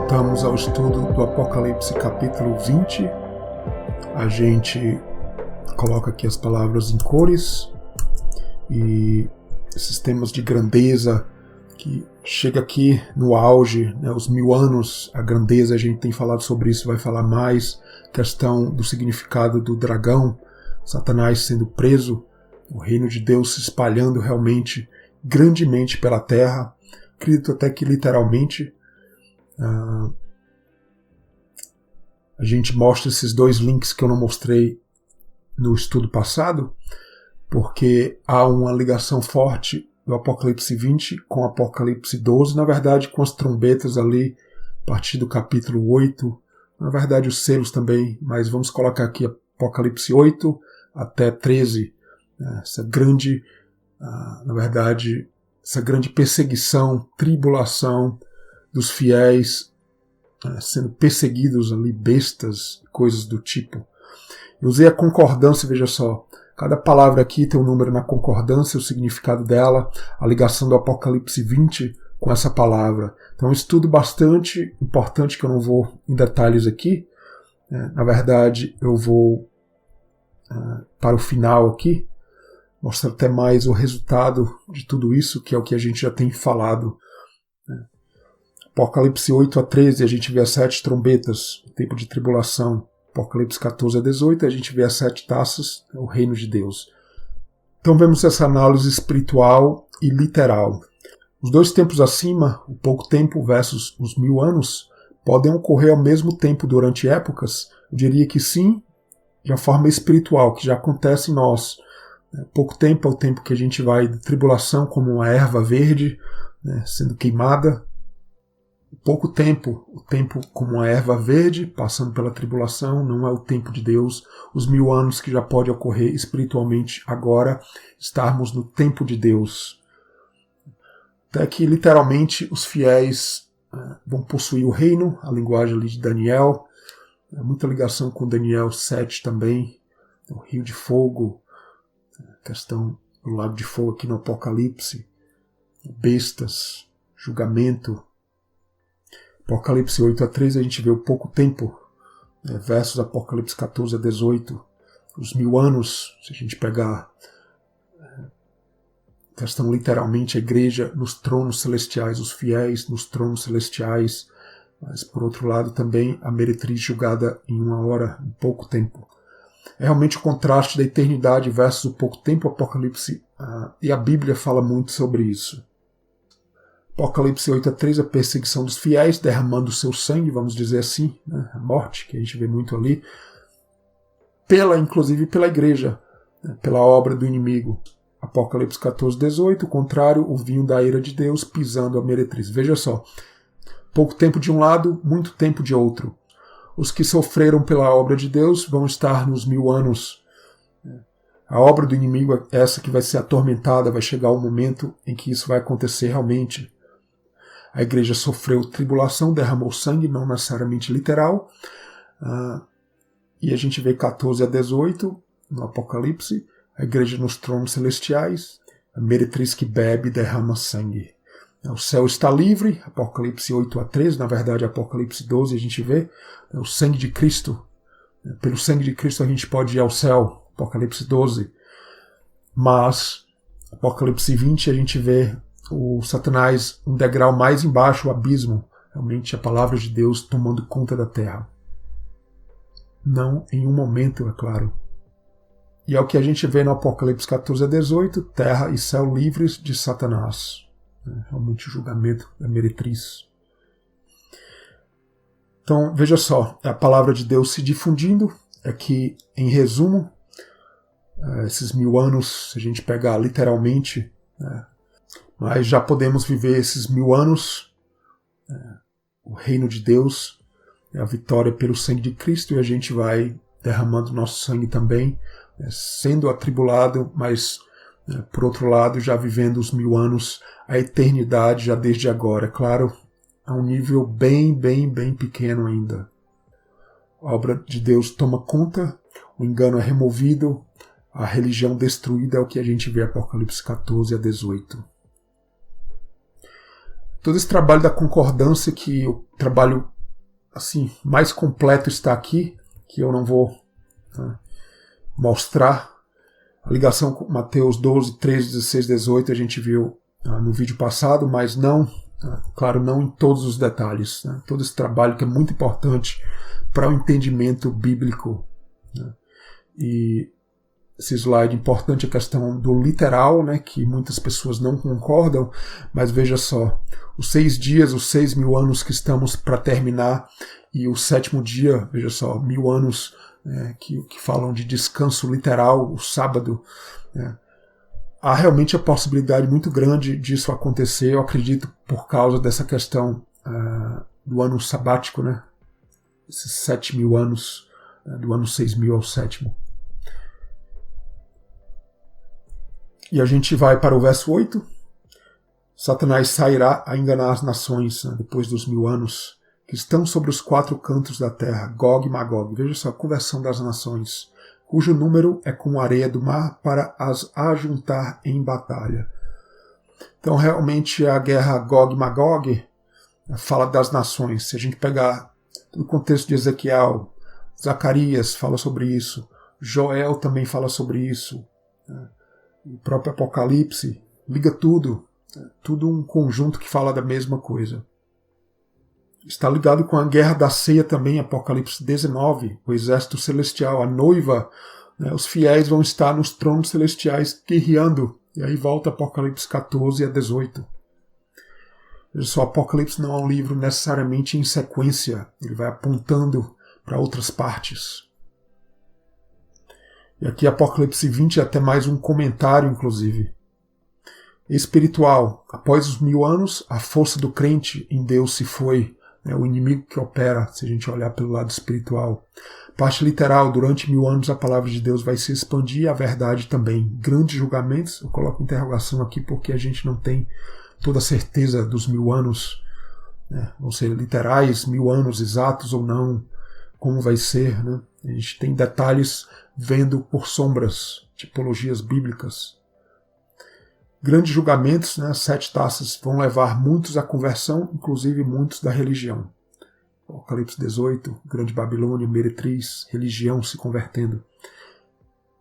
Voltamos ao estudo do Apocalipse capítulo 20. A gente coloca aqui as palavras em cores e esses temas de grandeza que chega aqui no auge, né, os 1000 anos, a grandeza, a gente tem falado sobre isso, vai falar mais, questão do significado do dragão, Satanás sendo preso, o reino de Deus se espalhando realmente grandemente pela terra, acredito até que literalmente. A gente mostra esses dois links que eu não mostrei no estudo passado, porque há uma ligação forte do Apocalipse 20 com o Apocalipse 12, na verdade com as trombetas ali, a partir do capítulo 8, na verdade os selos também, mas vamos colocar aqui Apocalipse 8 até 13, essa grande, na verdade, essa grande perseguição, tribulação dos fiéis, sendo perseguidos ali, bestas, coisas do tipo. Eu usei a concordância, veja só, cada palavra aqui tem um número na concordância, o significado dela, a ligação do Apocalipse 20 com essa palavra. Então é um estudo bastante importante que eu não vou em detalhes aqui. Na verdade, eu vou para o final aqui, mostrar até mais o resultado de tudo isso, que é o que a gente já tem falado. Apocalipse 8 a 13, a gente vê as 7 trombetas, o tempo de tribulação. Apocalipse 14 a 18, a gente vê as 7 taças, o reino de Deus. Então vemos essa análise espiritual e literal. Os dois tempos acima, o pouco tempo versus os 1000 anos, podem ocorrer ao mesmo tempo durante épocas? Eu diria que sim, de uma forma espiritual, que já acontece em nós. Pouco tempo é o tempo que a gente vai de tribulação como uma erva verde, sendo queimada. Pouco tempo, o tempo como uma erva verde, passando pela tribulação, não é o tempo de Deus. Os 1000 anos que já pode ocorrer espiritualmente agora, estarmos no tempo de Deus. Até que literalmente os fiéis vão possuir o reino, a linguagem ali de Daniel, muita ligação com Daniel 7 também, o rio de fogo, a questão do lago de fogo aqui no Apocalipse, bestas, julgamento. Apocalipse 8 a 13 a gente vê o pouco tempo, versus Apocalipse 14 a 18, os 1000 anos, se a gente pegar questão literalmente a igreja nos tronos celestiais, os fiéis nos tronos celestiais, mas por outro lado também a meretriz julgada em 1 hora, em pouco tempo. É realmente o contraste da eternidade versus o pouco tempo, Apocalipse, e a Bíblia fala muito sobre isso. Apocalipse 8 a 13, a perseguição dos fiéis, derramando o seu sangue, vamos dizer assim, a morte, que a gente vê muito ali, inclusive pela igreja, pela obra do inimigo. Apocalipse 14, 18, o contrário, o vinho da ira de Deus pisando a meretriz. Veja só, pouco tempo de um lado, muito tempo de outro. Os que sofreram pela obra de Deus vão estar nos 1000 anos. A obra do inimigo é essa que vai ser atormentada, vai chegar o momento em que isso vai acontecer realmente. A igreja sofreu tribulação, derramou sangue, não necessariamente literal. E a gente vê 14 a 18 no Apocalipse, a igreja nos tronos celestiais, a meretriz que bebe derrama sangue. O céu está livre, Apocalipse 8 a 13, na verdade Apocalipse 12 a gente vê o sangue de Cristo. Pelo sangue de Cristo a gente pode ir ao céu, Apocalipse 12. Mas, Apocalipse 20 a gente vê o Satanás um degrau mais embaixo, o abismo, realmente a palavra de Deus tomando conta da terra. Não em um momento, é claro. E é o que a gente vê no Apocalipse 14 a 18, terra e céu livres de Satanás. Realmente o julgamento da meretriz. Então, veja só, a palavra de Deus se difundindo, aqui em resumo, esses 1000 anos, se a gente pegar literalmente, mas já podemos viver esses 1000 anos, o reino de Deus, a vitória pelo sangue de Cristo, e a gente vai derramando nosso sangue também, sendo atribulado, mas por outro lado já vivendo os 1000 anos, a eternidade já desde agora, claro, a um nível bem pequeno ainda. A obra de Deus toma conta, o engano é removido, a religião destruída é o que a gente vê em Apocalipse 14 a 18. Todo esse trabalho da concordância, que eu trabalho assim, mais completo está aqui, que eu não vou mostrar. A ligação com Mateus 12, 13, 16, 18 a gente viu no vídeo passado, mas não, claro, não em todos os detalhes. Né? Todo esse trabalho que é muito importante para o entendimento bíblico. Né? E esse slide importante é a questão do literal, né, que muitas pessoas não concordam, mas veja só, os 6 dias, os 6.000 anos que estamos para terminar, e o 7º dia, veja só, 1.000 anos que falam de descanso literal, o sábado. Né, há realmente a possibilidade muito grande disso acontecer, eu acredito, por causa dessa questão do ano sabático, né, esses 7.000 anos, do ano 6.000 ao 7º. E a gente vai para o verso 8. Satanás sairá a enganar as nações, né, depois dos 1000 anos, que estão sobre os 4 cantos da terra, Gog e Magog. Veja só, a conversão das nações, cujo número é como a areia do mar, para as ajuntar em batalha. Então, realmente, a guerra Gog e Magog fala das nações. Se a gente pegar o contexto de Ezequiel, Zacarias fala sobre isso, Joel também fala sobre isso, né? O próprio Apocalipse liga tudo um conjunto que fala da mesma coisa. Está ligado com a guerra da ceia também, Apocalipse 19, o exército celestial, a noiva, né, os fiéis vão estar nos tronos celestiais guerreando. E aí volta Apocalipse 14 a 18. Veja só, Apocalipse não é um livro necessariamente em sequência, ele vai apontando para outras partes. E aqui Apocalipse 20 é até mais um comentário, inclusive. Espiritual. Após os 1000 anos, a força do crente em Deus se foi. É o inimigo que opera, se a gente olhar pelo lado espiritual. Parte literal. Durante 1000 anos a palavra de Deus vai se expandir e a verdade também. Grandes julgamentos. Eu coloco interrogação aqui porque a gente não tem toda a certeza dos 1000 anos. Né? Vão ser literais, 1000 anos exatos ou não. Como vai ser, né? A gente tem detalhes vendo por sombras, tipologias bíblicas. Grandes julgamentos, né? 7 taças vão levar muitos à conversão, inclusive muitos da religião. Apocalipse 18, Grande Babilônia, Meretriz, religião se convertendo.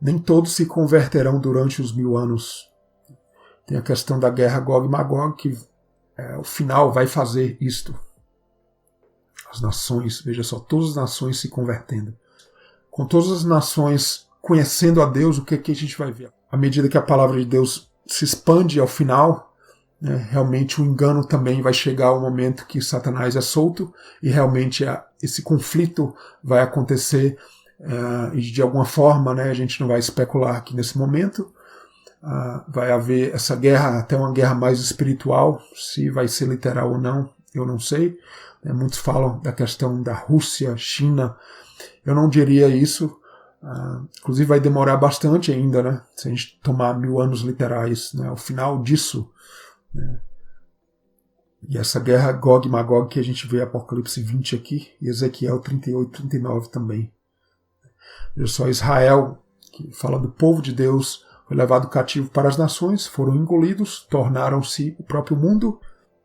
Nem todos se converterão durante os 1000 anos. Tem a questão da guerra Gog e Magog, que o final vai fazer isto. As nações, veja só, todas as nações se convertendo. Com todas as nações conhecendo a Deus, o que a gente vai ver? À medida que a palavra de Deus se expande ao final, né, realmente o engano também vai chegar ao momento que Satanás é solto e realmente esse conflito vai acontecer e de alguma forma, né, a gente não vai especular aqui nesse momento, vai haver essa guerra, até uma guerra mais espiritual, se vai ser literal ou não, eu não sei. Muitos falam da questão da Rússia, China. Eu não diria isso. Inclusive vai demorar bastante ainda, né? Se a gente tomar 1000 anos literais, né? O final disso. Né? E essa guerra Gog e Magog que a gente vê Apocalipse 20 aqui, e Ezequiel 38, 39 também. Veja só, Israel, que fala do povo de Deus, foi levado cativo para as nações, foram engolidos, tornaram-se o próprio mundo.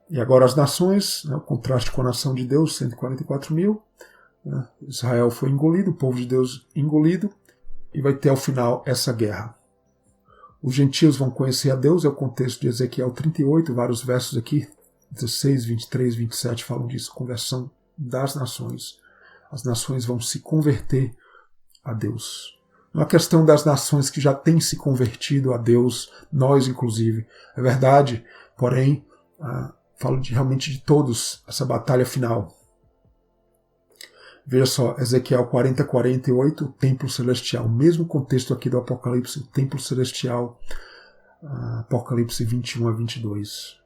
E agora as nações, né, o contraste com a nação de Deus, 144.000. Né, Israel foi engolido, o povo de Deus engolido, e vai ter ao final essa guerra. Os gentios vão conhecer a Deus, é o contexto de Ezequiel 38, vários versos aqui, 16, 23, 27 falam disso, conversão das nações. As nações vão se converter a Deus. Não é questão das nações que já têm se convertido a Deus, nós inclusive. É verdade, porém, falo realmente de todos, essa batalha final. Veja só, Ezequiel 40, 48, o templo celestial. Mesmo contexto aqui do Apocalipse, o templo celestial, Apocalipse 21 a 22.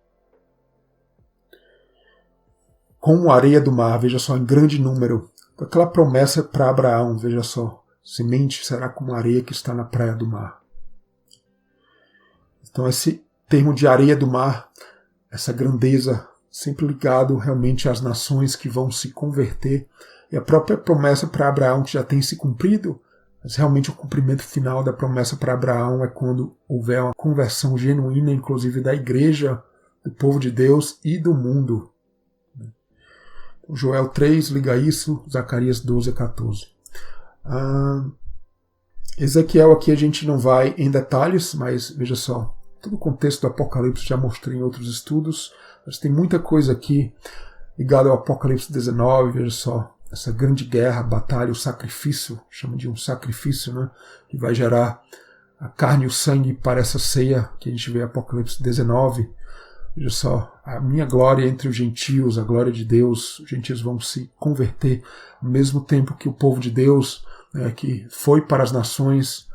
Como a areia do mar, veja só, em grande número. Aquela promessa para Abraão, veja só. Semente será como a areia que está na praia do mar. Então esse termo de areia do mar, essa grandeza, sempre ligado realmente às nações que vão se converter. E a própria promessa para Abraão que já tem se cumprido, mas realmente o cumprimento final da promessa para Abraão é quando houver uma conversão genuína, inclusive da igreja, do povo de Deus e do mundo. Joel 3 liga isso, Zacarias 12 a 14. Ezequiel aqui a gente não vai em detalhes, mas veja só, todo o contexto do Apocalipse já mostrei em outros estudos, mas tem muita coisa aqui ligada ao Apocalipse 19, veja só, essa grande guerra, batalha, o sacrifício, chama de um sacrifício, né, que vai gerar a carne e o sangue para essa ceia que a gente vê em Apocalipse 19. Veja só, a minha glória entre os gentios, a glória de Deus, os gentios vão se converter ao mesmo tempo que o povo de Deus, que foi para as nações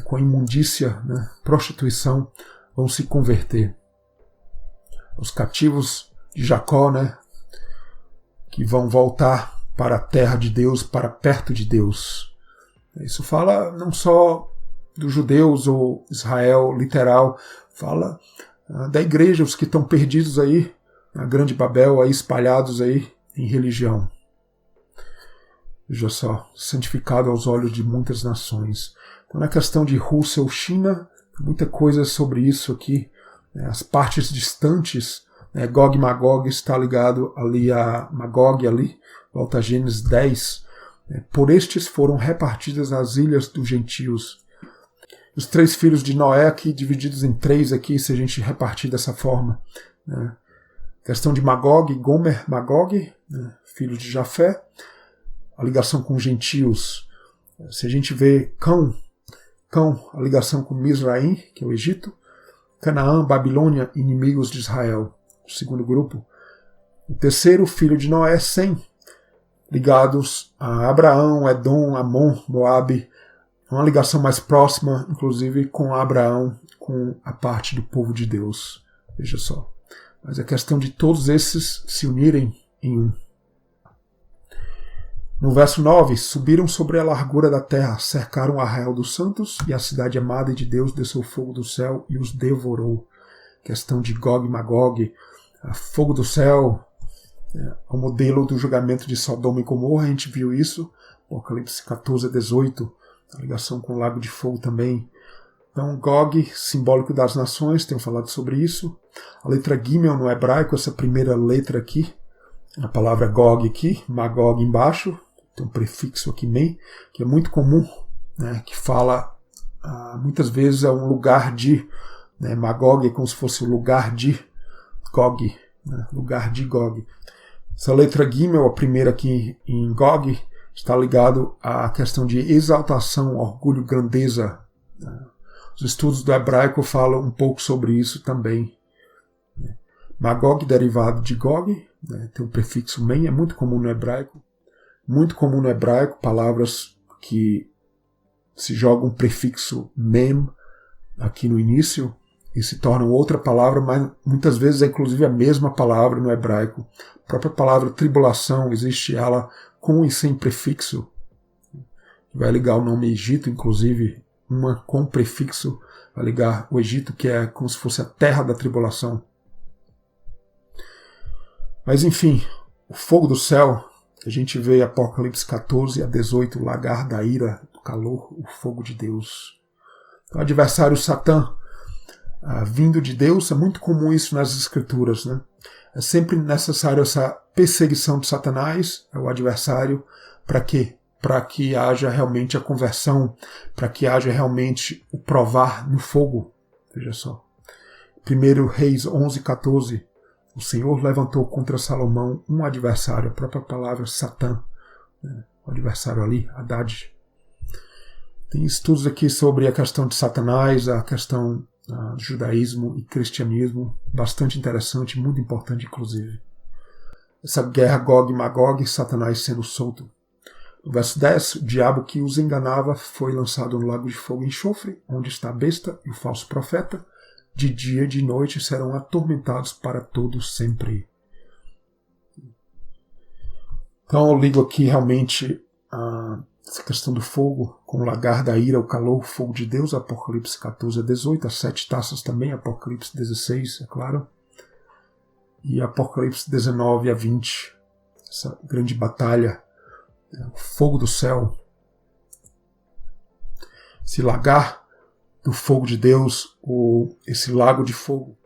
com a imundícia, prostituição, vão se converter. Os cativos de Jacó, que vão voltar para a terra de Deus, para perto de Deus. Isso fala não só dos judeus ou Israel literal, fala da igreja, os que estão perdidos aí, na Grande Babel, aí espalhados aí em religião. Veja só, santificado aos olhos de muitas nações. Então, na questão de Rússia ou China, muita coisa sobre isso aqui. As partes distantes, Gog e Magog está ligado ali a Magog, ali, volta a Gênesis 10. Por estes foram repartidas as ilhas dos gentios. Os 3 filhos de Noé aqui, divididos em 3 aqui, se a gente repartir dessa forma. Questão de Magog, Gomer, Magog, filho de Jafé. A ligação com os gentios. Se a gente vê Cão, a ligação com Mizraim, que é o Egito. Canaã, Babilônia, inimigos de Israel. O segundo grupo. O terceiro, filho de Noé, Sem, ligados a Abraão, Edom, Amon, Moabe. Uma ligação mais próxima, inclusive, com Abraão, com a parte do povo de Deus. Veja só. Mas é questão de todos esses se unirem em um. No verso 9, subiram sobre a largura da terra, cercaram o arraial dos santos, e a cidade amada de Deus desceu fogo do céu e os devorou. Questão de Gog e Magog, fogo do céu, o modelo do julgamento de Sodoma e Gomorra, a gente viu isso, Apocalipse 14 a 18, a ligação com o lago de fogo também. Então, Gog, simbólico das nações, tenho falado sobre isso. A letra Gimel no hebraico, essa primeira letra aqui, a palavra Gog aqui, Magog embaixo, tem um prefixo aqui, men, que é muito comum, que fala, muitas vezes é um lugar de, Magog é como se fosse o lugar de Gog, lugar de Gog. Essa letra Gimel, a primeira aqui em Gog, está ligado à questão de exaltação, orgulho, grandeza. Os estudos do hebraico falam um pouco sobre isso também. Magog, derivado de Gog, tem o prefixo men, é muito comum no hebraico. Muito comum no hebraico, palavras que se jogam um prefixo mem aqui no início e se tornam outra palavra, mas muitas vezes é inclusive a mesma palavra no hebraico. A própria palavra tribulação, existe ela com e sem prefixo, que vai ligar o nome Egito, inclusive, uma com prefixo, vai ligar o Egito, que é como se fosse a terra da tribulação. Mas enfim, o fogo do céu, a gente vê Apocalipse 14 a 18, o lagar da ira, do calor, o fogo de Deus. O adversário Satã, vindo de Deus, é muito comum isso nas Escrituras, É sempre necessário essa perseguição de Satanás, o adversário, para quê? Para que haja realmente a conversão, para que haja realmente o provar no fogo. Veja só. 1 Reis 11, 14. O Senhor levantou contra Salomão um adversário, a própria palavra Satã, o adversário ali, Haddad. Tem estudos aqui sobre a questão de Satanás, a questão do judaísmo e cristianismo, bastante interessante, muito importante inclusive. Essa guerra Gog e Magog, Satanás sendo solto. No verso 10, o diabo que os enganava foi lançado no lago de fogo e enxofre, onde está a besta e o falso profeta. De dia e de noite serão atormentados para todo sempre. Então eu ligo aqui realmente essa questão do fogo com o lagar da ira, o calor, o fogo de Deus, Apocalipse 14 a 18, as 7 taças também, Apocalipse 16, é claro, e Apocalipse 19 a 20, essa grande batalha, o fogo do céu, esse lagar do fogo de Deus, ou esse lago de fogo.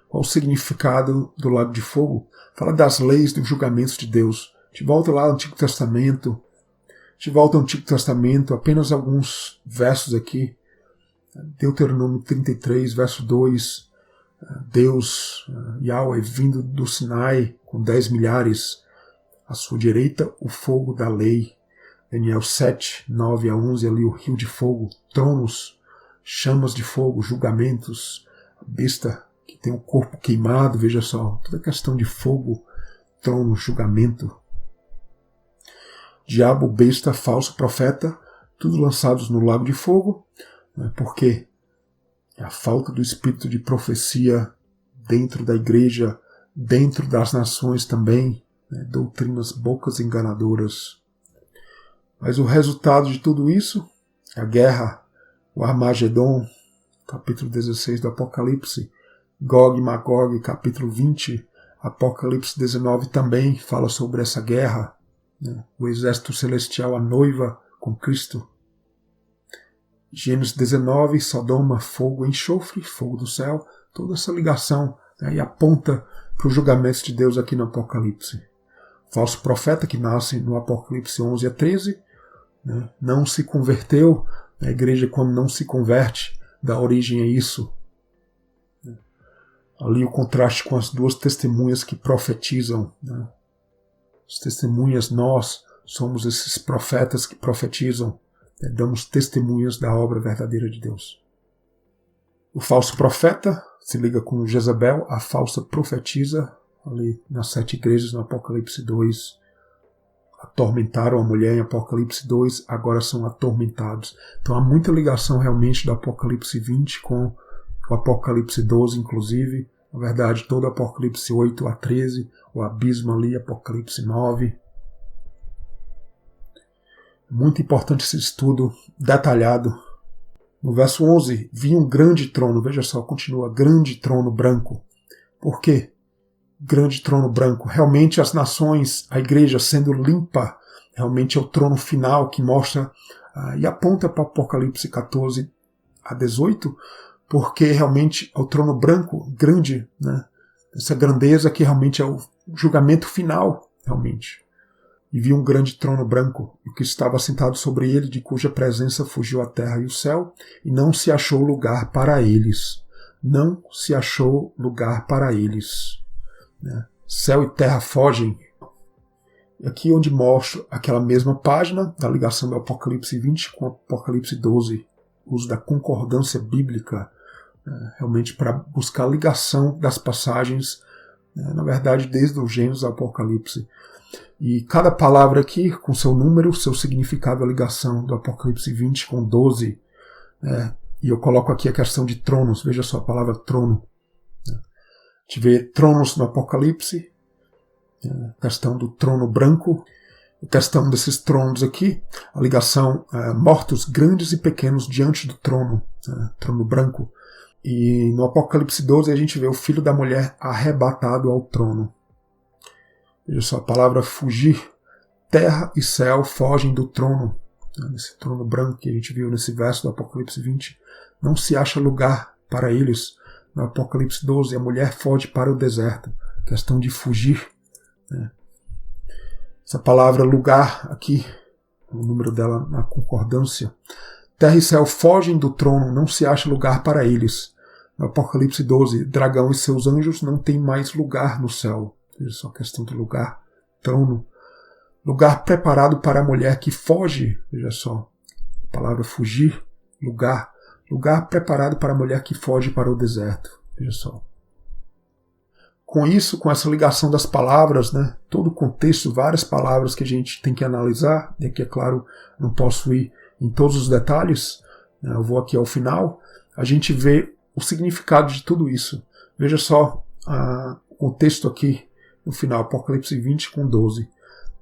Qual o significado do lago de fogo? Fala das leis dos julgamentos de Deus. gente volta lá ao Antigo Testamento. A gente volta ao Antigo Testamento, apenas alguns versos aqui. Deuteronômio 33, verso 2. Deus, Yahweh, vindo do Sinai com 10 milhares. À sua direita, o fogo da lei. Daniel 7, 9 a 11, ali o rio de fogo, tronos, chamas de fogo, julgamentos, a besta que tem o corpo queimado, veja só, toda questão de fogo, trono, julgamento. Diabo, besta, falso profeta, tudo lançados no lago de fogo, porque é a falta do espírito de profecia dentro da igreja, dentro das nações também, doutrinas bocas enganadoras. Mas o resultado de tudo isso, a guerra, o Armagedon, capítulo 16 do Apocalipse, Gog e Magog, capítulo 20, Apocalipse 19 também fala sobre essa guerra, o exército celestial, a noiva com Cristo. Gênesis 19, Sodoma, fogo, enxofre, fogo do céu, toda essa ligação, e aponta para os julgamentos de Deus aqui no Apocalipse. Falso profeta que nasce no Apocalipse 11 a 13, não se converteu, a igreja quando não se converte, dá origem a isso. Ali o contraste com as duas testemunhas que profetizam. As testemunhas, nós somos esses profetas que profetizam, damos testemunhas da obra verdadeira de Deus. O falso profeta se liga com Jezabel, a falsa profetisa, ali nas 7 igrejas no Apocalipse 2, atormentaram a mulher em Apocalipse 2, agora são atormentados. Então há muita ligação realmente do Apocalipse 20 com o Apocalipse 12, inclusive. Na verdade, todo o Apocalipse 8 a 13, o abismo ali, Apocalipse 9. Muito importante esse estudo detalhado. No verso 11, vi um grande trono, veja só, continua, grande trono branco. Por quê? Grande trono branco. Realmente as nações, a igreja sendo limpa, realmente é o trono final que mostra e aponta para Apocalipse 14 a 18, porque realmente é o trono branco, grande, essa grandeza que realmente é o julgamento final, realmente. E vi um grande trono branco, e o que estava sentado sobre ele, de cuja presença fugiu a terra e o céu, e não se achou lugar para eles. Não se achou lugar para eles. Céu e terra fogem. E aqui onde mostro aquela mesma página da ligação do Apocalipse 20 com o Apocalipse 12, uso da concordância bíblica, realmente para buscar a ligação das passagens, na verdade desde o Gênesis ao Apocalipse. E cada palavra aqui com seu número, seu significado, a ligação do Apocalipse 20 com 12. E eu coloco aqui a questão de tronos, veja só a palavra trono. A gente vê tronos no Apocalipse, a questão do trono branco, a questão desses tronos aqui, a ligação mortos grandes e pequenos diante do trono, trono branco. E no Apocalipse 12 a gente vê o filho da mulher arrebatado ao trono. Veja só a palavra fugir, terra e céu fogem do trono, nesse trono branco que a gente viu nesse verso do Apocalipse 20, não se acha lugar para eles. No Apocalipse 12, a mulher foge para o deserto. Questão de fugir. Essa palavra lugar aqui, o número dela na concordância. Terra e céu fogem do trono, não se acha lugar para eles. No Apocalipse 12, dragão e seus anjos não têm mais lugar no céu. Veja só a questão do lugar, trono. Lugar preparado para a mulher que foge. Veja só, a palavra fugir, lugar. Lugar preparado para a mulher que foge para o deserto. Veja só. Com isso, com essa ligação das palavras, todo o contexto, várias palavras que a gente tem que analisar, e aqui, é claro, não posso ir em todos os detalhes, eu vou aqui ao final, a gente vê o significado de tudo isso. Veja só o contexto aqui, no final, Apocalipse 20 com 12.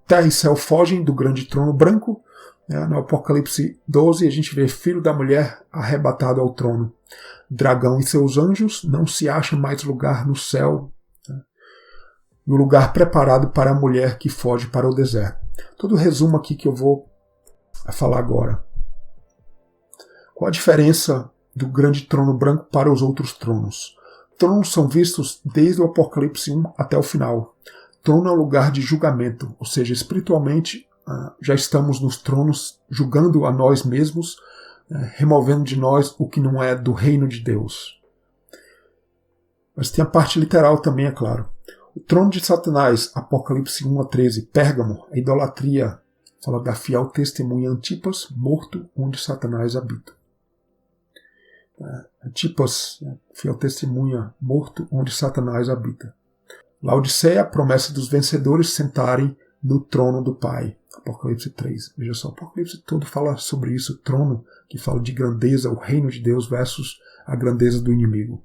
Terra e céu fogem do grande trono branco. No Apocalipse 12 a gente vê filho da mulher arrebatado ao trono. Dragão e seus anjos não se acham mais lugar no céu. E o lugar preparado para a mulher que foge para o deserto. Todo o resumo aqui que eu vou falar agora. Qual a diferença do grande trono branco para os outros tronos? Tronos são vistos desde o Apocalipse 1 até o final. trono é um lugar de julgamento, ou seja, espiritualmente já estamos nos tronos julgando a nós mesmos, removendo de nós o que não é do reino de Deus. Mas tem a parte literal também, é claro. O trono de Satanás, Apocalipse 1 a 13, Pérgamo, a idolatria, fala da fiel testemunha Antipas, morto onde Satanás habita. Antipas, fiel testemunha, morto onde Satanás habita. Laodiceia, a promessa dos vencedores sentarem no trono do Pai. Apocalipse 3. Veja só, o Apocalipse todo fala sobre isso, o trono, que fala de grandeza, o reino de Deus versus a grandeza do inimigo.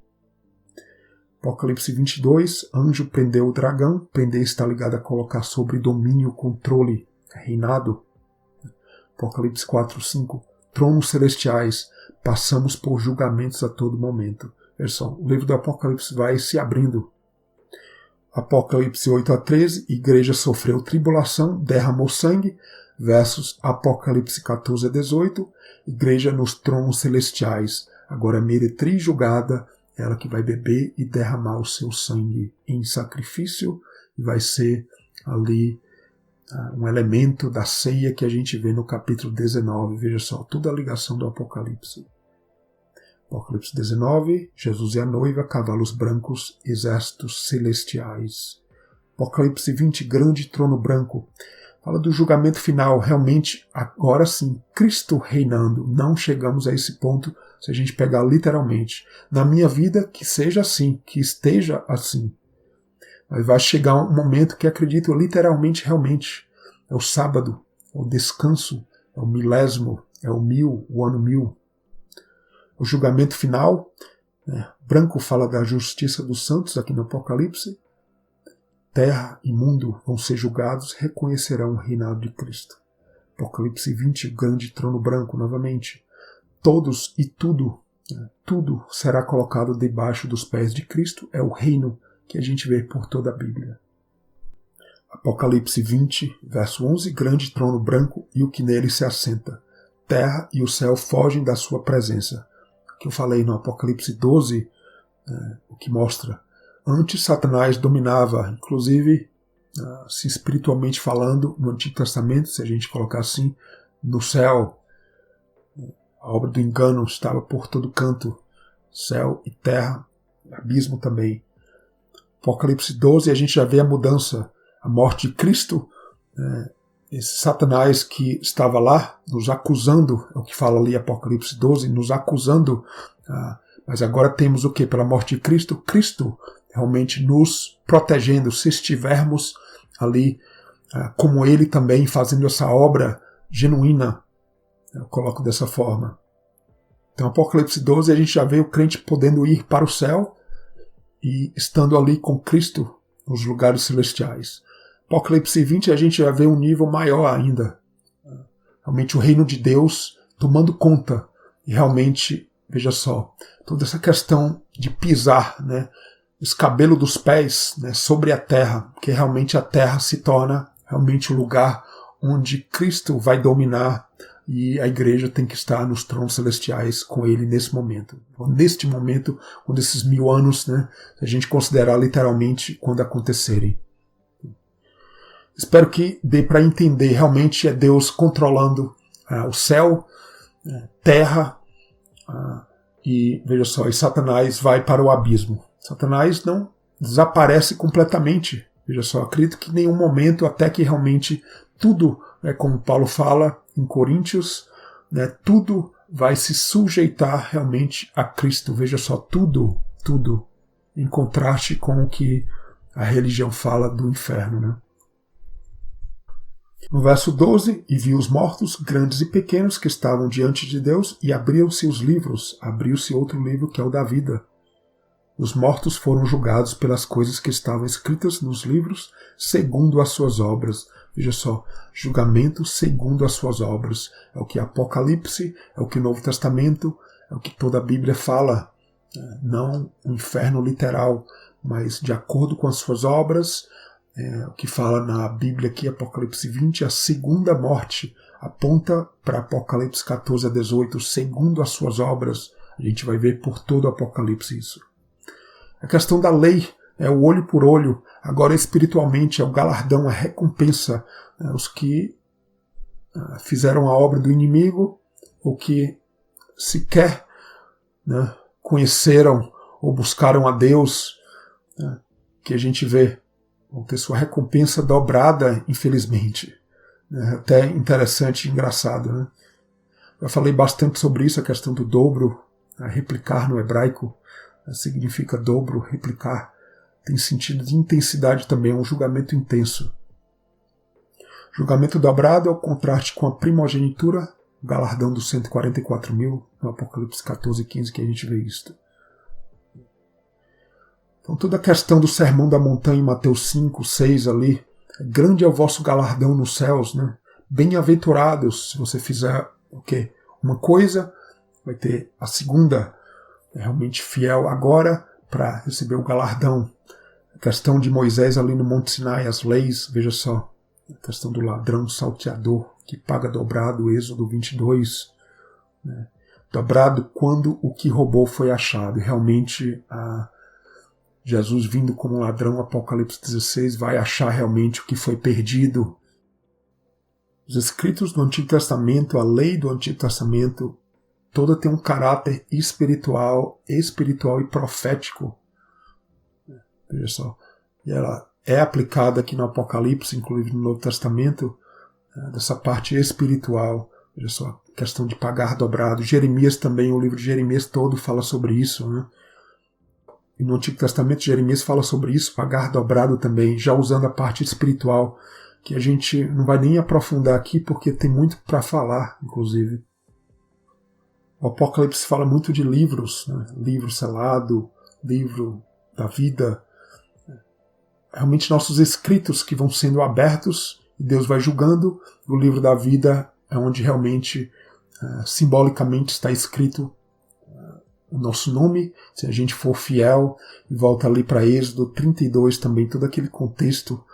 Apocalipse 22, anjo prendeu o dragão, prender está ligado a colocar sobre domínio, controle, reinado. Apocalipse 4, 5, tronos celestiais, passamos por julgamentos a todo momento. Veja só, o livro do Apocalipse vai se abrindo. Apocalipse 8 a 13, igreja sofreu tribulação, derramou sangue, versus Apocalipse 14 a 18, igreja nos tronos celestiais, agora é meretriz julgada, ela que vai beber e derramar o seu sangue em sacrifício, e vai ser ali um elemento da ceia que a gente vê no capítulo 19, veja só, toda a ligação do Apocalipse. Apocalipse 19, Jesus e a noiva, cavalos brancos, exércitos celestiais. Apocalipse 20, grande trono branco. Fala do julgamento final, realmente, agora sim, Cristo reinando. Não chegamos a esse ponto se a gente pegar literalmente. Na minha vida, que seja assim, que esteja assim. Mas vai chegar um momento que acredito literalmente, realmente. É o sábado, é o descanso, é o milésimo, é o 1000, o ano 1000. O julgamento final, branco fala da justiça dos santos aqui no Apocalipse. Terra e mundo vão ser julgados, reconhecerão o reinado de Cristo. Apocalipse 20, o grande trono branco novamente. Todos e tudo, tudo será colocado debaixo dos pés de Cristo. É o reino que a gente vê por toda a Bíblia. Apocalipse 20, verso 11, grande trono branco e o que nele se assenta. Terra e o céu fogem da sua presença. Que eu falei no Apocalipse 12, o que mostra. Antes Satanás dominava, inclusive, se espiritualmente falando, no Antigo Testamento, se a gente colocar assim, no céu. A obra do engano estava por todo canto, céu e terra, abismo também. Apocalipse 12, a gente já vê a mudança, a morte de Cristo, esse Satanás que estava lá nos acusando, é o que fala ali Apocalipse 12, nos acusando, mas agora temos o que? Pela morte de Cristo, Cristo realmente nos protegendo, se estivermos ali como Ele também, fazendo essa obra genuína, eu coloco dessa forma. Então Apocalipse 12 a gente já vê o crente podendo ir para o céu e estando ali com Cristo nos lugares celestiais. Apocalipse 20 a gente já vê um nível maior ainda. Realmente o reino de Deus tomando conta. E realmente, veja só, toda essa questão de pisar, os cabelos dos pés sobre a terra, porque realmente a terra se torna realmente o lugar onde Cristo vai dominar e a igreja tem que estar nos tronos celestiais com ele nesse momento. Neste momento, quando esses 1000 anos, se a gente considerar literalmente quando acontecerem. Espero que dê para entender, realmente é Deus controlando o céu, terra, e veja só, e Satanás vai para o abismo. Satanás não desaparece completamente. Veja só, acredito que em nenhum momento, até que realmente tudo, como Paulo fala em Coríntios, tudo vai se sujeitar realmente a Cristo. Veja só, tudo, em contraste com o que a religião fala do inferno. No verso 12, e viu os mortos, grandes e pequenos, que estavam diante de Deus, e abriam-se os livros. Abriu-se outro livro, que é o da vida. Os mortos foram julgados pelas coisas que estavam escritas nos livros, segundo as suas obras. Veja só, julgamento segundo as suas obras. É o que Apocalipse, é o que o Novo Testamento, é o que toda a Bíblia fala. Não um inferno literal, mas de acordo com as suas obras. O que fala na Bíblia aqui, Apocalipse 20, a segunda morte, aponta para Apocalipse 14 a 18, segundo as suas obras. A gente vai ver por todo o Apocalipse isso. A questão da lei, é o olho por olho, agora espiritualmente é o galardão, a recompensa, os que fizeram a obra do inimigo, ou que sequer conheceram ou buscaram a Deus, que a gente vê, vão ter sua recompensa dobrada, infelizmente. Até interessante e engraçado. Né? Eu falei bastante sobre isso, a questão do dobro, replicar no hebraico, significa dobro, replicar. Tem sentido de intensidade também, é um julgamento intenso. Julgamento dobrado é o contraste com a primogenitura, o galardão dos 144 mil, no Apocalipse 14, 15, que a gente vê isto. Então toda a questão do sermão da montanha em Mateus 5, 6 ali, grande é o vosso galardão nos céus, né? Bem-aventurados, se você fizer o quê? Uma coisa, vai ter a segunda, realmente fiel agora para receber o galardão. A questão de Moisés ali no Monte Sinai, as leis, veja só, a questão do ladrão salteador, que paga dobrado, Êxodo 22, né? Dobrado quando o que roubou foi achado. E realmente, Jesus vindo como ladrão, Apocalipse 16, vai achar realmente o que foi perdido. Os escritos do Antigo Testamento, a lei do Antigo Testamento, toda tem um caráter espiritual e profético. Veja só. E ela é aplicada aqui no Apocalipse, inclusive no Novo Testamento, dessa parte espiritual. Veja só, questão de pagar dobrado. Jeremias também, o livro de Jeremias todo fala sobre isso, né? E no Antigo Testamento, Jeremias fala sobre isso, pagar dobrado também, já usando a parte espiritual, que a gente não vai nem aprofundar aqui, porque tem muito para falar, inclusive. O Apocalipse fala muito de livros, né? Livro selado, livro da vida. Realmente nossos escritos que vão sendo abertos, e Deus vai julgando. O livro da vida é onde realmente, simbolicamente, está escrito o nosso nome, se a gente for fiel, e volta ali para Êxodo 32 também, todo aquele contexto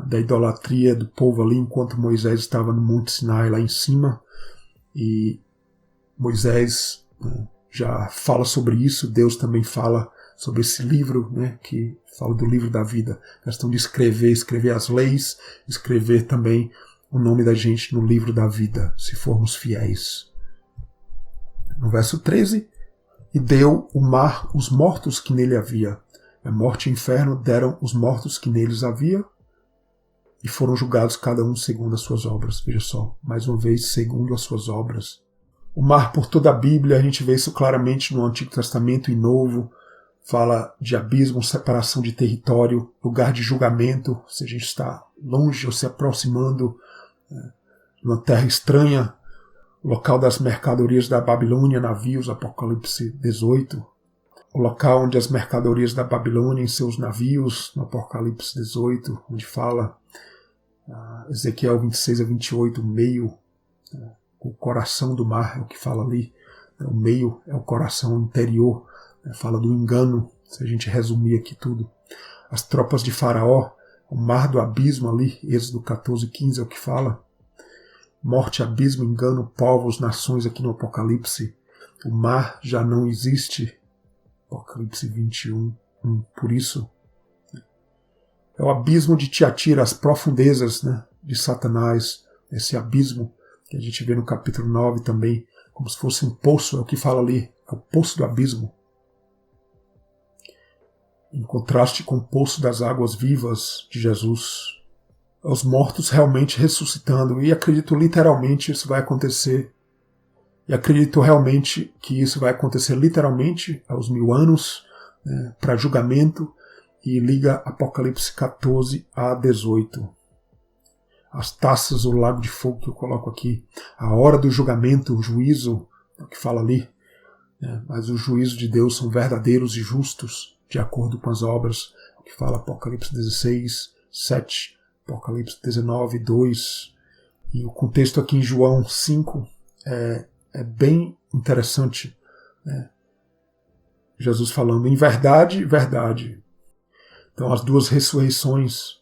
da idolatria do povo ali, enquanto Moisés estava no Monte Sinai lá em cima, e Moisés já fala sobre isso, Deus também fala sobre esse livro, né, que fala do livro da vida, questão de escrever as leis, escrever também o nome da gente no livro da vida, se formos fiéis. No verso 13, e deu o mar os mortos que nele havia. A morte e o inferno deram os mortos que neles havia, e foram julgados cada um segundo as suas obras. Veja só, mais uma vez, segundo as suas obras. O mar por toda a Bíblia, a gente vê isso claramente no Antigo Testamento e Novo, fala de abismo, separação de território, lugar de julgamento, se a gente está longe ou se aproximando, numa terra estranha, local das mercadorias da Babilônia, navios, Apocalipse 18. O local onde as mercadorias da Babilônia em seus navios, no Apocalipse 18, onde fala Ezequiel 26 a 28, o meio, o coração do mar é o que fala ali. O meio é o coração interior, fala do engano, se a gente resumir aqui tudo. As tropas de Faraó, o mar do abismo ali, Êxodo 14, 15 é o que fala. Morte, abismo, engano, povos, nações aqui no Apocalipse. O mar já não existe. Apocalipse 21, 1. Por isso, é o abismo de Tiatira, as profundezas, né, de Satanás. Esse abismo que a gente vê no capítulo 9 também, como se fosse um poço, é o que fala ali, é o poço do abismo. Em contraste com o poço das águas vivas de Jesus. Os mortos realmente ressuscitando, e acredito literalmente isso vai acontecer. E acredito realmente que isso vai acontecer literalmente aos 1000 anos, para julgamento, e liga Apocalipse 14 a 18. As taças, o lago de fogo que eu coloco aqui, a hora do julgamento, o juízo, é o que fala ali, mas os juízos de Deus são verdadeiros e justos, de acordo com as obras, é o que fala Apocalipse 16, 7. Apocalipse 19, 2, e o contexto aqui em João 5 é bem interessante. Jesus falando em verdade, verdade. Então as duas ressurreições,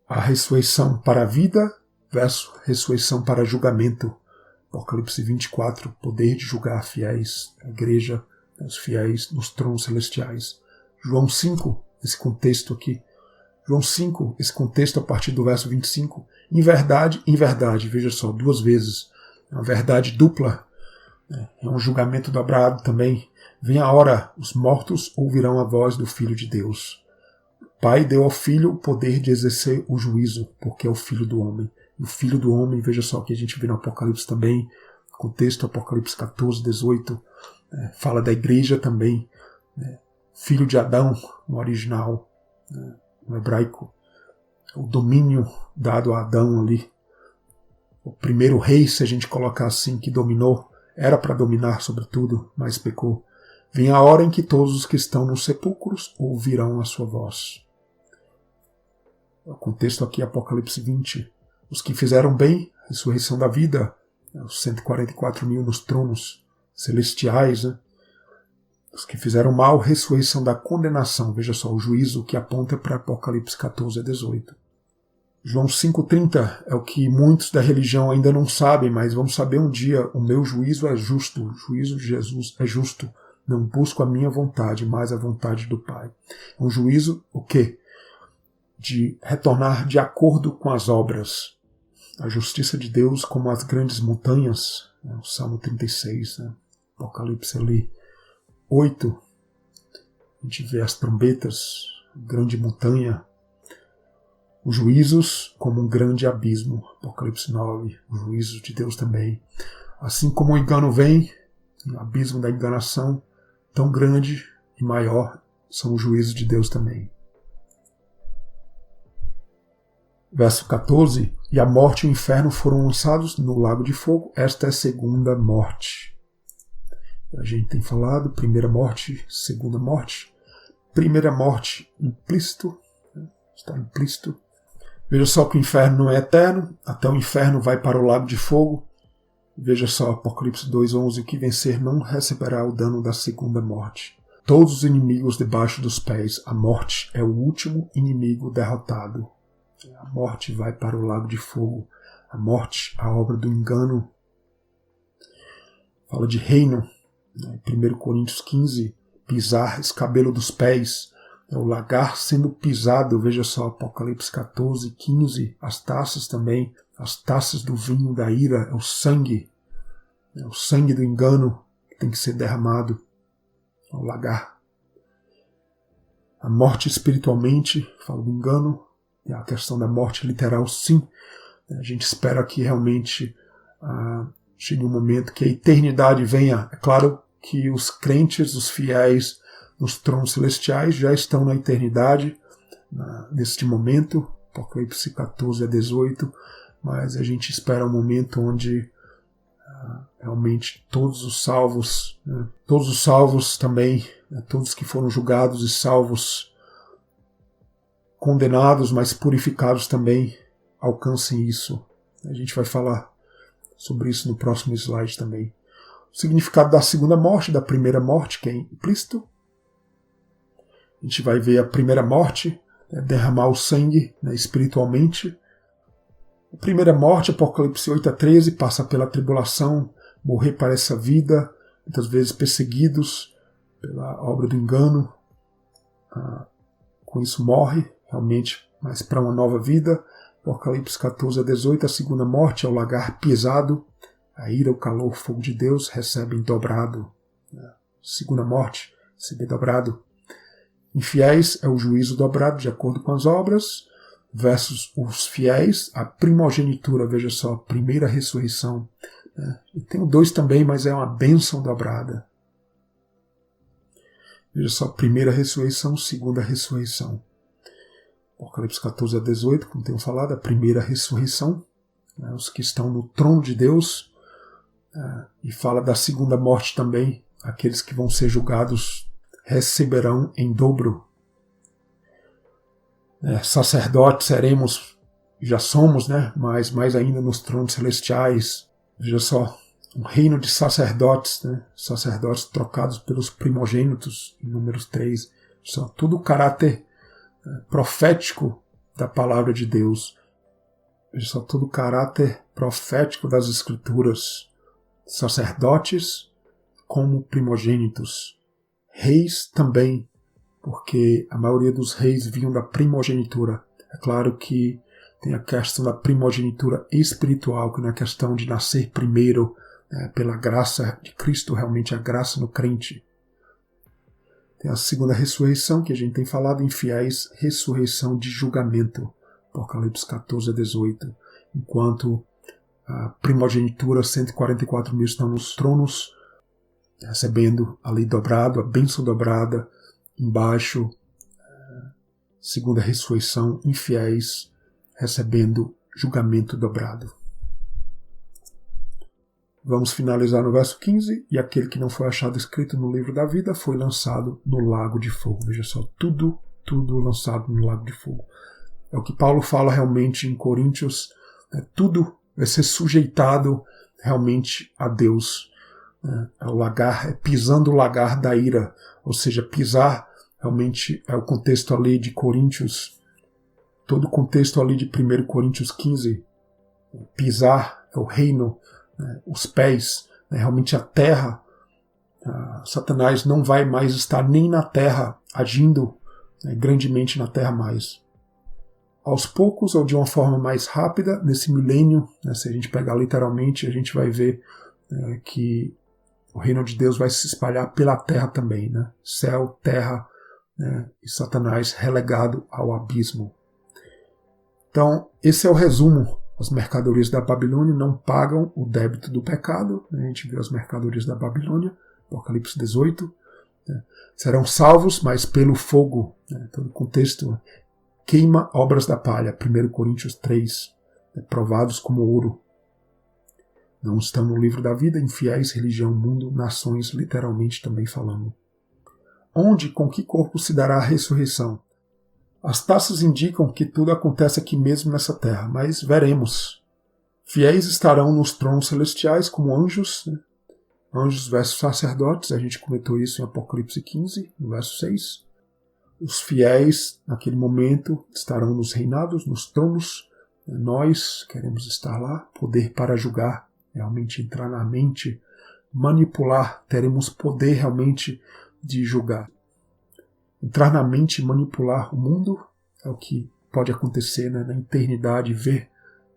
a ressurreição para a vida versus ressurreição para julgamento. Apocalipse 24, poder de julgar fiéis, a igreja, os fiéis nos tronos celestiais. João 5, esse contexto aqui. João 5, esse contexto a partir do verso 25. Em verdade, veja só, 2 vezes. É uma verdade dupla. É um julgamento dobrado também. Vem a hora, os mortos ouvirão a voz do Filho de Deus. O Pai deu ao Filho o poder de exercer o juízo, porque é o Filho do Homem. E o Filho do Homem, veja só, que a gente vê no Apocalipse também, contexto Apocalipse 14, 18, fala da igreja também, filho de Adão, no original, no hebraico, o domínio dado a Adão ali, o primeiro rei, se a gente colocar assim, que dominou, era para dominar sobre tudo, mas pecou. Vem a hora em que todos os que estão nos sepulcros ouvirão a sua voz. O contexto aqui, Apocalipse 20. Os que fizeram bem, ressurreição da vida, os 144 mil nos tronos celestiais, né? Os que fizeram mal, ressurreição da condenação. Veja só, o juízo que aponta para Apocalipse 14 a 18. João 5,30 é o que muitos da religião ainda não sabem, mas vão saber um dia. O meu juízo é justo, o juízo de Jesus é justo. Não busco a minha vontade, mas a vontade do Pai. Um juízo, o quê? De retornar de acordo com as obras. A justiça de Deus como as grandes montanhas, o Salmo 36, Apocalipse ali 8, a gente vê as trombetas, grande montanha, os juízos como um grande abismo, Apocalipse 9, o juízo de Deus também. Assim como o engano vem, o abismo da enganação, tão grande e maior são os juízos de Deus também. Verso 14, e a morte e o inferno foram lançados no lago de fogo. Esta é a segunda morte. A gente tem falado, primeira morte, segunda morte. Primeira morte, implícito, está implícito. Veja só que o inferno não é eterno, até o inferno vai para o lago de fogo. Veja só, Apocalipse 2:11, o que vencer não receberá o dano da segunda morte. Todos os inimigos debaixo dos pés, a morte é o último inimigo derrotado. A morte vai para o lago de fogo. A morte, a obra do engano. Fala de reino. 1 Coríntios 15, pisar, escabelo dos pés. É o lagar sendo pisado. Veja só, Apocalipse 14, 15. As taças também. As taças do vinho da ira. É o sangue. É o sangue do engano que tem que ser derramado. É o lagar. A morte espiritualmente, fala do engano. E a questão da morte literal, sim. A gente espera que realmente chegue um momento que a eternidade venha. É claro que os crentes, os fiéis nos tronos celestiais já estão na eternidade, neste momento, Apocalipse 14 a 18, mas a gente espera um momento onde realmente todos os salvos também, todos que foram julgados e salvos, condenados, mas purificados também, alcancem isso. A gente vai falar sobre isso no próximo slide também. O significado da segunda morte, da primeira morte, que é implícito. A gente vai ver a primeira morte, derramar o sangue espiritualmente. A primeira morte, Apocalipse 8 a 13, passa pela tribulação, morrer para essa vida, muitas vezes perseguidos pela obra do engano. Com isso morre, realmente, mas para uma nova vida. Apocalipse 14 a 18, a segunda morte é o lagar pesado, a ira, o calor, o fogo de Deus recebem dobrado. Segunda morte, receber dobrado. Infiéis é o juízo dobrado de acordo com as obras, versus os fiéis, a primogenitura, veja só, primeira ressurreição. E tem 2 também, mas é uma bênção dobrada. Veja só, primeira ressurreição, segunda ressurreição. Apocalipse 14 a 18, como tenho falado, a primeira ressurreição, os que estão no trono de Deus, e fala da segunda morte também, aqueles que vão ser julgados receberão em dobro. Sacerdotes seremos, já somos, mas mais ainda nos tronos celestiais. Veja só, um reino de sacerdotes, sacerdotes trocados pelos primogênitos, em Números 3. Só tudo o caráter profético da palavra de Deus. Veja só, todo o caráter profético das Escrituras. Sacerdotes como primogênitos. Reis também porque a maioria dos reis vinham da primogenitura. É claro que tem a questão da primogenitura espiritual, que não é questão de nascer primeiro, pela graça de Cristo, realmente a graça no crente. Tem a segunda ressurreição, que a gente tem falado em fiéis, ressurreição de julgamento, Apocalipse 14 a 18. Enquanto a primogenitura, 144 mil estão nos tronos, recebendo ali dobrado, a bênção dobrada, embaixo, segunda ressurreição, infiéis, recebendo julgamento dobrado. Vamos finalizar no verso 15. E aquele que não foi achado escrito no livro da vida foi lançado no lago de fogo. Veja só, tudo lançado no lago de fogo. É o que Paulo fala realmente em Coríntios. Tudo vai ser sujeitado realmente a Deus. É o lagar, é pisando o lagar da ira. Ou seja, pisar realmente é o contexto ali de Coríntios. Todo o contexto ali de 1 Coríntios 15. Pisar é o reino, os pés, realmente a terra. Satanás não vai mais estar nem na terra, agindo grandemente na terra mais. Aos poucos, ou de uma forma mais rápida, nesse milênio, se a gente pegar literalmente, a gente vai ver que o reino de Deus vai se espalhar pela terra também. Céu, terra, e Satanás relegado ao abismo. Então, esse é o resumo. As mercadorias da Babilônia não pagam o débito do pecado. A gente vê as mercadorias da Babilônia, Apocalipse 18. Serão salvos, mas pelo fogo. Todo o contexto queima obras da palha. 1 Coríntios 3. Provados como ouro. Não estão no livro da vida, infiéis, religião, mundo, nações, literalmente também falando. Onde, com que corpo se dará a ressurreição? As taças indicam que tudo acontece aqui mesmo nessa terra, mas veremos. Fiéis estarão nos tronos celestiais como anjos, anjos versus sacerdotes, a gente comentou isso em Apocalipse 15, no verso 6. Os fiéis, naquele momento, estarão nos reinados, nos tronos. Nós queremos estar lá, poder para julgar, realmente entrar na mente, manipular, teremos poder realmente de julgar. Entrar na mente e manipular o mundo é o que pode acontecer na eternidade, ver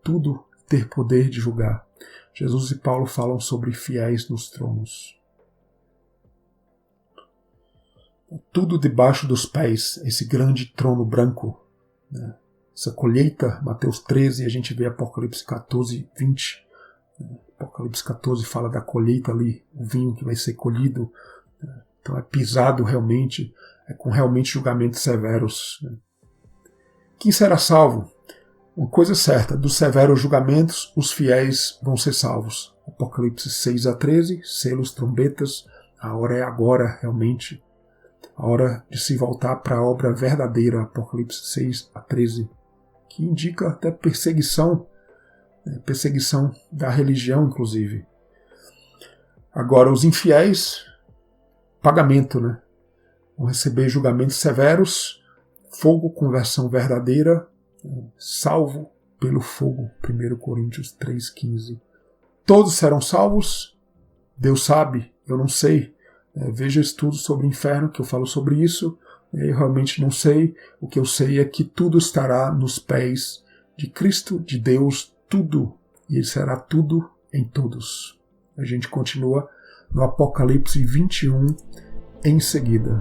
tudo, ter poder de julgar. Jesus e Paulo falam sobre fiéis nos tronos. Tudo debaixo dos pés, esse grande trono branco. Essa colheita, Mateus 13, a gente vê Apocalipse 14, 20. Apocalipse 14 fala da colheita ali, o vinho que vai ser colhido. Então é pisado realmente, com realmente julgamentos severos. Quem será salvo? Uma coisa certa, dos severos julgamentos, os fiéis vão ser salvos. Apocalipse 6 a 13, selos, trombetas, a hora é agora, realmente. A hora de se voltar para a obra verdadeira, Apocalipse 6 a 13, que indica até perseguição, perseguição da religião, inclusive. Agora, os infiéis, pagamento, vão receber julgamentos severos, fogo, conversão verdadeira, salvo pelo fogo, 1 Coríntios 3,15. Todos serão salvos? Deus sabe, eu não sei. Veja estudos sobre o inferno, que eu falo sobre isso. Eu realmente não sei. O que eu sei é que tudo estará nos pés de Cristo, de Deus, tudo. E Ele será tudo em todos. A gente continua no Apocalipse 21 em seguida.